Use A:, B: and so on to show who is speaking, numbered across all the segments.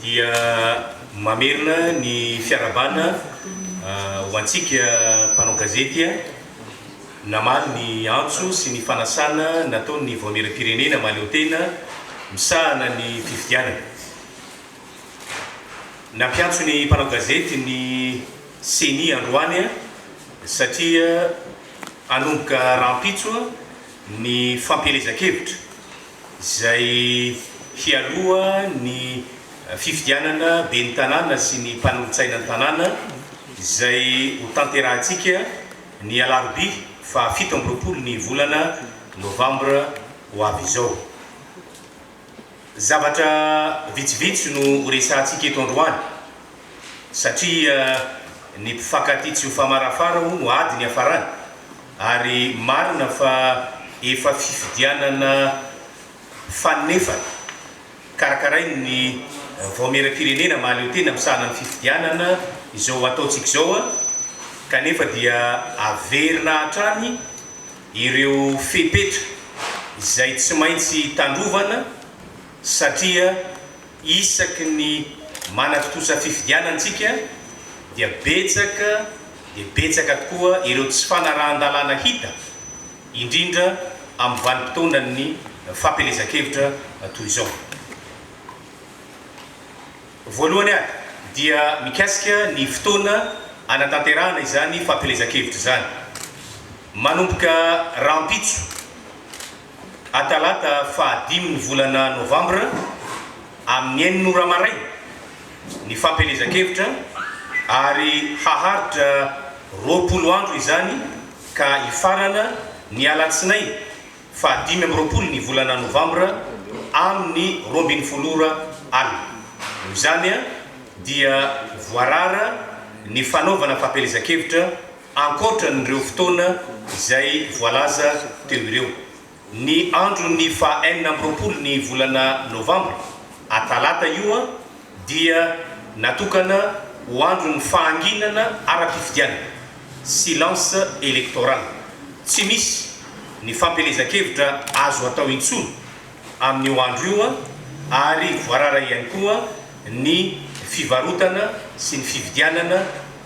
A: dia mamerina ny fiarabana ho antsika mpanao gazety namaly ny antso sy ny fanasana nataony voamiram-pirenena maleo tena misahana ny fifidianana. Nampiantso ny mpanao gazety ny CENI androany satria anomboka rampitso ny fampielezan-kevitra izay hialoha ny fifidianana be ny tanàna sy ny mpanolontsaina ny tanàna izay ho tanterahantsika ny alarobia fa 17 ny volana novambra ho avy izao. Zavatra vitsivitsy no resahantsika eto androany satria ny mpifankatia tsy ho famarafara no ady ny hafarany ary marina fa efa fifidianana fanefana karakarai ny voamiram-pirenena mahaleo tena misahana ny fifidianana izao ataontsika izao kanefa dia averina hatrany ireo fepetra izay tsy maintsy tandrovana satria isaky ny manatotosa fifidianantsika dia betsaka tokoa ireo tsy fanarahan-dalàna hita indrindra amin'ny vanim-potoanany fampielezan-kevitra toy izao. Voalohany ary dia mikasika ny fotoana anatanterahana izany fampielezan-kevitra zany manomboka rampitso atalata fa-5 ny volana novambra amin'ny 9 ramaray ny fampielezan-kevitra ary haharitra 20 andro izany ka ifarana ny alatsinainy fa-5 ny volana novambra amin'ny 12 alina. Izany dia voarara ny fanaovana fampielezan-kevitra ankoatran'ireo fotoana izay voalaza teo ireo. Ny andro ny fa-19 ny volana novambra atalata io dia natokana ho andro ny fahanginana ara-pifidianana silence électoral. Tsy misy ny fampielezan-kevitra azo atao intsony amin'io andro io ary voarara ihany koa ny fivarotana sy ny fifidianana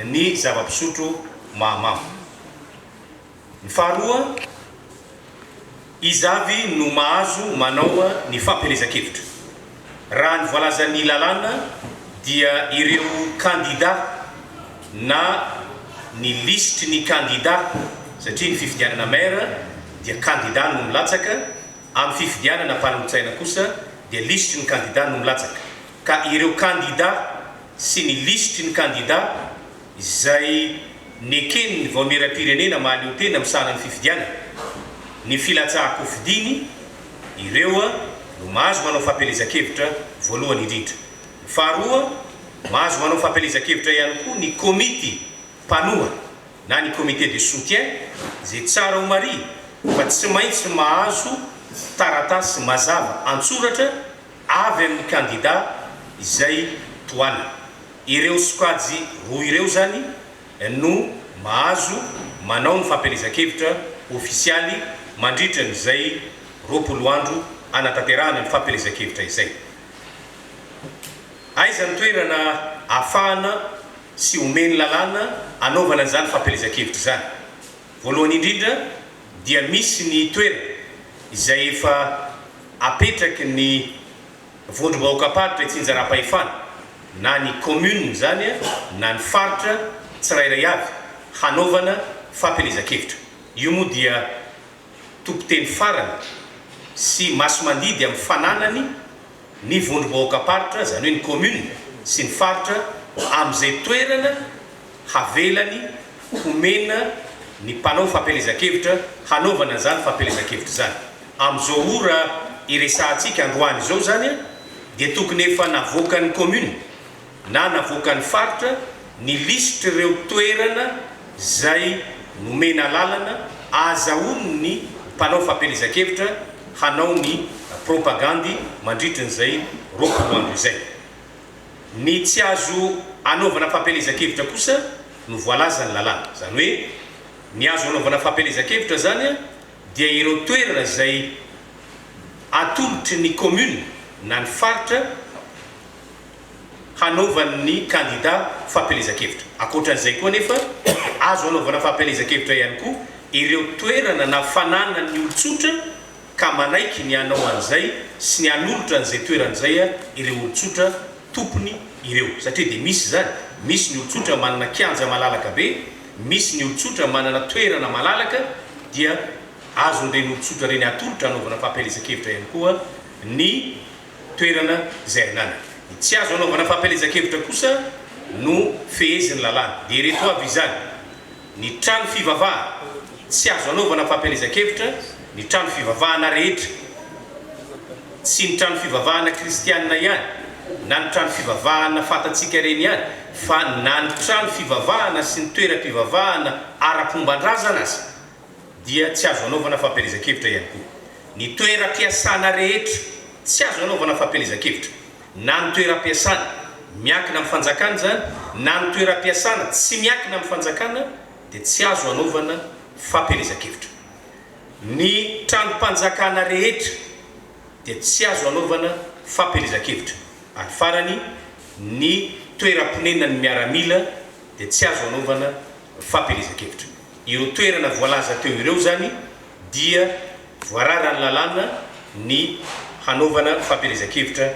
A: ny zava-pisotro mahamamo. Ny faharoa, izavy no mahazo manao ny fampielezan-kevitra. Raha ny voalazan'ny lalàna dia ireo kandida na ny listy ny kandida satria ny fifidianana maire dia kandida no milatsaka amin'ny fifidianana mpanolontsaina kosa dia listy ny kandida no milatsaka ka ireo kandida sy ny listy ny kandida izay nekeny ny voamiram-pirenena mahaleo tena misahana ny fifidianana ny filatsahako-fidiny ireo no mahazo manao fampielezan-kevitra voalohany indrindra. Faharoa, mahazo manao fampielezan-kevitra ihany koa ny komity mpanoha na ny comité de soutien zay tsara ho mari fa tsy maintsy mahazo taratasy mazava antsoratra avy amin'ny kandida izay toana. Ireo sokajy roa ireo zany no mahazo manao ny fampielezan-kevitra ofisialy mandritra n'izay 20 andro anatanterahana ny fampielezan-kevitra izay. Aiza ny toerana ahafahana sy omeny lalàna anaovana zany fampielezan-kevitra zany. Voalohany indrindra dia misy ny toerana izay efa apetraky ny vondrom-bahoaka-paritra tsinjara-pahefana na ny commune zany na ny faritra tsirairay avy hanaovana fampielezan-kevitra. Io moa dia tompoteny farany sy masomandidy amin'ny fananany ny vondrom-bahoaka-paritra zany hoe ny commune sy ny faritra amin'izay toerana havelany homena ny mpanao fampielezan-kevitra hanaovana zany fampielezan-kevitra zany. Amin'izao ora iresahantsika androany izao zany dia tokony efa navoakan'ny commune na navoakan'ny faritra ny listy ireo toerana zay nomena lalana azahono ny mpanao fampielezan-kevitra hanao ny propagandy mandritra n'izay 20 andro izay. Ny tsy azo anaovana fampielezan-kevitra kosa no voalaza ny lalàna. Zany hoe ny azo anaovana fampielezan-kevitra zany dia ireo toerana zay atolotry ny commune na ny faritra hanaovan'ny candidat fampelezakevitra. Akoatran'izay koa nefa azo hanaovana fampelezakevitra ihany koa ireo toerana na fanana ny olotsotra ka manaiky ny anao an'izay sy ny anolotra an'izay toeran'izay ireo olotsotra tompony ireo, satria dia misy zany, misy ny olotsotra manana kianja malalaka be, misy ny olotsotra manana toerana malalaka, dia azo ireny olotsotra reny atolotra hanaovana fampelezakevitra ihany koa ny toerana zay anana. Tsy azo hanaovana fampelezakevitra kosa no fehezin'ny lalàna. Dia reto avy izany ny trano fivavahana tsy azo hanaovana fampelezakevitra, ny trano fivavahana rehetra, tsy ny trano fivavahana kristianina ihany na ny trano fivavahana fantatsika reny ihany, fa na ny trano fivavahana sy ny toeram-pivavahana ara-pombandrazana azy dia tsy azo hanaovana fampelezakevitra ihany koa. Ny toeram-piasana rehetra tsy azo hanaovana fampelezakevitra, na ny toeram-piasana miankina amin'ny fanjakana zany na ny toeram-piasana tsy miankina amin'ny fanjakana dia tsy azo hanaovana fampelezakevitra. Ny tranom-panjakana rehetra dia tsy azo hanaovana fampelezakevitra. Ary farany ny toeram-ponenana ny miaramila dia tsy azo hanaovana fampelezakevitra. Ireo toerana voalaza teo ireo zany dia voararany lalàna ny hanaovana fampelezakevitra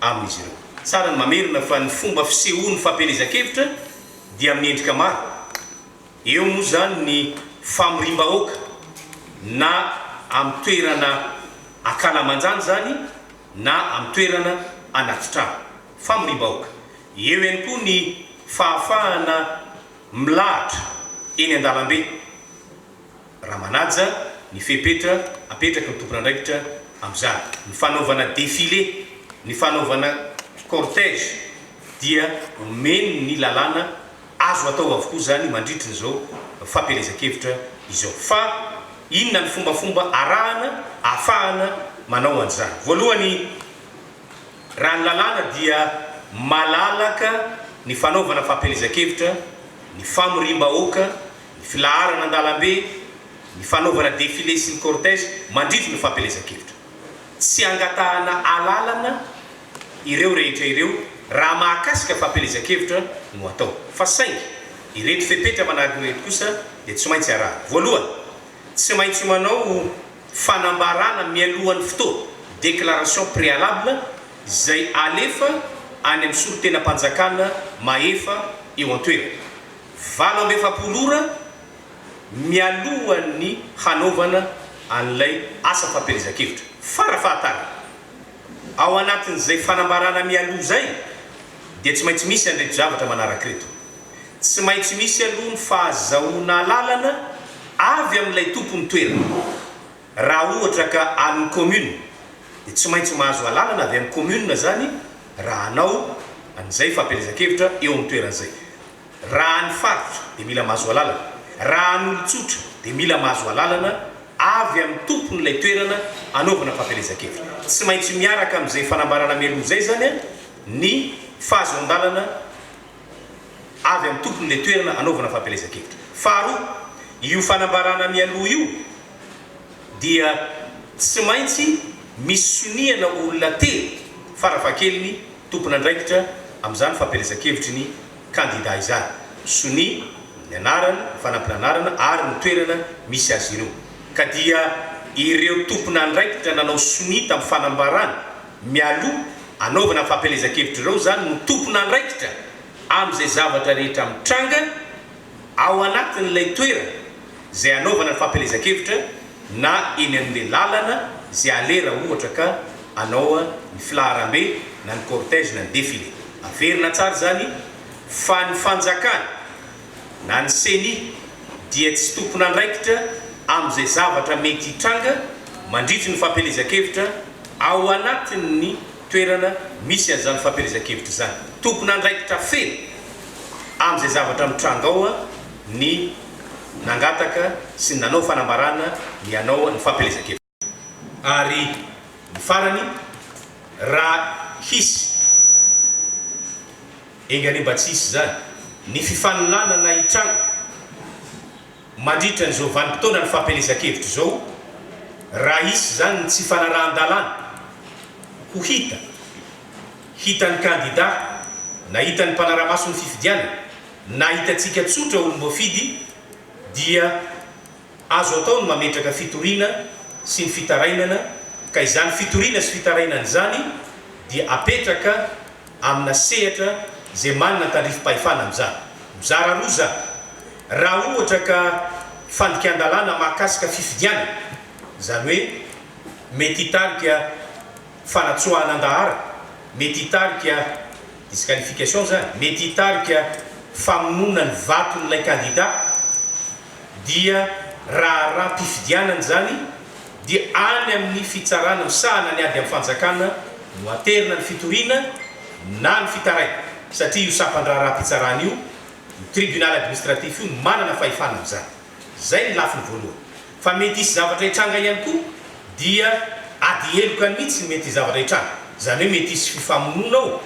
A: amin'izy ireo. Tsara ny mamerina fa ny fomba fisehoan'ny fampelezakevitra dia miendrika maro. Eo moa zany ny famorim-bahoaka na amin'ny toerana ankalamanjany zany na amin'ny toerana anaty trano, famorim-bahoaka. Eo ihany koa ny fahafahana milahatra eny an-dalambe, raha manaja ny fepetra apetraka ny tompon'andraikitra amin'izany. Ny fanaovana défilé, ny fanaovana cortège dia omeny ny lalàna azo atao avokoa zany mandritra n'izao fampelezakevitra izao. Fa inona ny fombafomba arahana ahafahana manao an'izany? Voalohany, raha ny lalàna dia malalaka ny fanaovana fampelezakevitra, ny famorim-bahoaka, ny filaharana an-dalambe, ny fanaovana défilé sy ny cortège mandritra ny fampelezakevitra. Tsy angatahana alalana ireo rehetra ireo raha mahakasika fampelezakevitra no atao. Fa saingy ireto fepetra manaraka ireto kosa dia tsy maintsy araha. Voalohany, tsy maintsy manao fanambarana mialohan'ny fotoana, déclaration préalable, izay alefa any amin'ny solotenam-panjakana maefa eo an-toerana 7 ora mialohan'ny hanaovana an'ilay asa fampelezakevitra. Farafahatany ao anatin'izay fanambarana mialoha zay dia tsy maintsy misy an'ireto zavatra manaraka reto. Tsy maintsy misy aloha ny fahazahoana lalana avy amin'ilay tompony toerana. Raha ohatra ka amin'ny commune dia tsy maintsy mahazo lalana avy amin'ny commune zany raha anao an'izay fampelezakevitra eo amin'ny toeran'izay. Raha ny faritra dia mila mahazo lalana, raha ny olotsotra dia mila mahazo lalana avy amin'ny tompon'ilay toerana anaovana fampelezakevitra. Tsy maintsy miaraka amin'izay fanambarana mialoha zay zany ny fahazoan-dalana avy amin'ny tompon'ilay toerana anaovana fampelezakevitra. Faharoa, io fanambarana mialoha io dia tsy maintsy misy soniana olona telo farafahakeliny tompon'andraikitra amin'izany fampelezakevitry ny candidat izany. Soni ny anarany, fanampinanarana ary ny toerana misy azy ireo. Ka dia ireo tompon'andraikitra nanao soni tamin'ny fanambarana mialoha anaovana fampelezakevitra ireo zany no tompon'andraikitra amin'izay zavatra rehetra mitranga ao anatin'ilay toerana zay anaovana fampelezakevitra na eny amin'ilay lalana zay alera ohatra ka anao ny filaharam-be na ny cortège na ny défilé. Averina tsara zany fa ny fanjakana na ny seni dia tsy tompon'andraikitra amin'izay zavatra mety hitranga mandritry ny fampelezakevitra ao anatin'ny toerana misy an'izany fampelezakevitra zany. Tompon'andraikitra feno amin'izay zavatra mitranga ao ny nangataka sy ny nanao fanambarana ny anao ny fampelezakevitra. Ary ny farany, raha hisy engany mba tsy hisy zany ny fifanonanana hitranga mandritra n'izao vanim-potoana ny fampelezakevitra zao, raha hisy zany ny tsy fanarahan-dalàna ho hitan'ny candidat nahita ny mpanaramasony fifidianana na hitantsika tsotra olom-boafidy dia azo atao ny mametraka fitoriana sy ny fitarainana ka izany fitoriana sy fitarainana zany dia apetraka amina sehatra zay manana tandrifim-pahefana am'izany mizara roza raha ohatra ka fandikan-dalàna mahakasika fifidianana zany hoe mety hitarika fanatsoahan-dahara mety hitarika disqualification zany mety hitarika famonoana ny vaton'ilay candidat dia raha mpifidianana zany dia any amin'ny fitsarana misahana ny ady amin'ny fanjakana no aterina ny fitoriana na ny fitaraina satria io sapan-draha mpitsarana io tribunal administratif io manana fahefana am'izany zay ny lafiny voalohany fa mety isy zavatra hitranga ihany koa dia ady eloka mihitsy ny mety zavatra hitranga zany hoe mety isy fifamonoana ao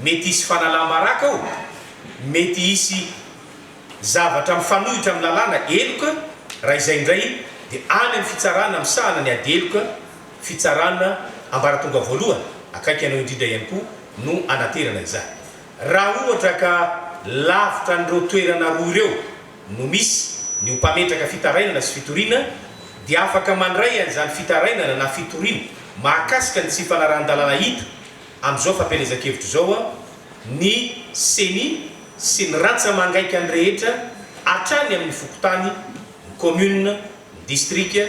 A: mety isy fanalamaraka ao mety isy zavatra mifanohitra amin'ny lalàna eloka raha izay indray dia any amin'ny fitsarana misahana ny ady eloka fitsarana ambaratonga voalohany akaiky anao indrindra ihany koa no anaterana izany raha ohatra ka lavitra n'ireo toerana roa ireo no misy ny mpametraka fitarainana sy fitoriana dia afaka mandray an'izany fitarainana na fitoriana mahakasika ny tsy fanarahan-dalàna hita amin'izao fampelezan-kevitra zao a ny seni sy ny ratsa mangaika ny rehetra hatrany amin'ny fokotany ny commune ny district ny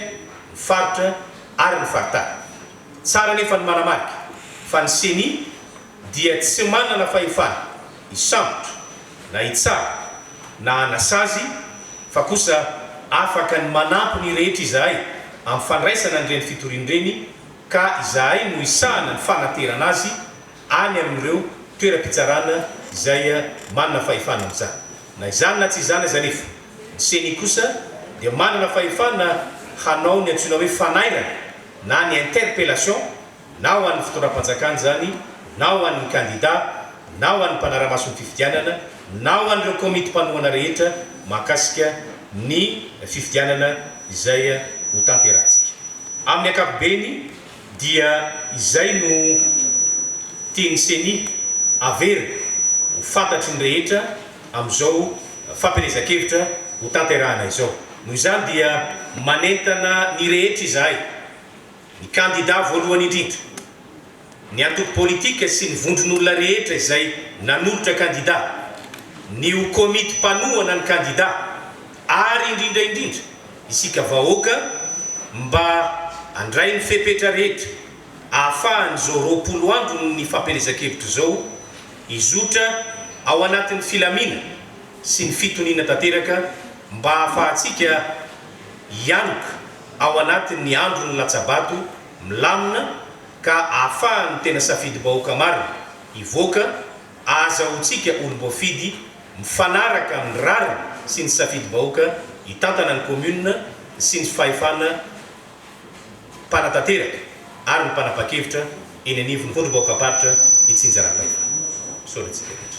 A: faritra ary ny faritany tsara nefa ny manamarika fa ny seni dia tsy manana fahefana hisambotra na hitsara na anasazy fa kosa afaka ny manampy ny rehetra izahay amin'ny fandraisana nireny fitoriana reny ka izahay no isahana ny fanaterana azy any amin'ireo toeram-pitsarana izay manana fahefana amin'izany na izany na tsy izany aza nefa ny seni kosa dia manana fahefana hanao ny antsoina hoe fanairana na ny interpellation na ho an'ny fitondram-panjakana zany na ho an'ny candidat na ho an'ny mpanaramasony fifidianana na ho an'ireo komity mpanohana rehetra mahakasika ny fifidianana izay ho tanterahantsika amin'ny ankapobeny dia izay no tiany seni avery ho fantatry ny rehetra amin'izao fampelezan-kevitra ho tanterahana izao noho izany dia manentana ny rehetra izahay ny candidat voalohany indrindra ny antoko politika sy ny vondron'olona rehetra izay nanolotra candidat ny ho komity mpanohana ny candidat ary indrindra isika vahoaka mba andray ny fepetra rehetra ahafahany zao 20 andro ny fampelezan-kevitra zao izotra ao anatin'ny filamina sy ny fitoniana tanteraka mba ahafahantsika hianoka ao anatin'ny andro ny latsabato milamina ka ahafahany tena safidy bahoaka marina ivoaka azahoantsika olom-boafidy mifanaraka amin'ny rariny sy ny safidy bahoaka hitantana ny commune sy ny fahefana mpanatanteraka ary ny mpanapa-kevitra eny anivony fondro bahoaka paritra itsinjara-pahefana soratsika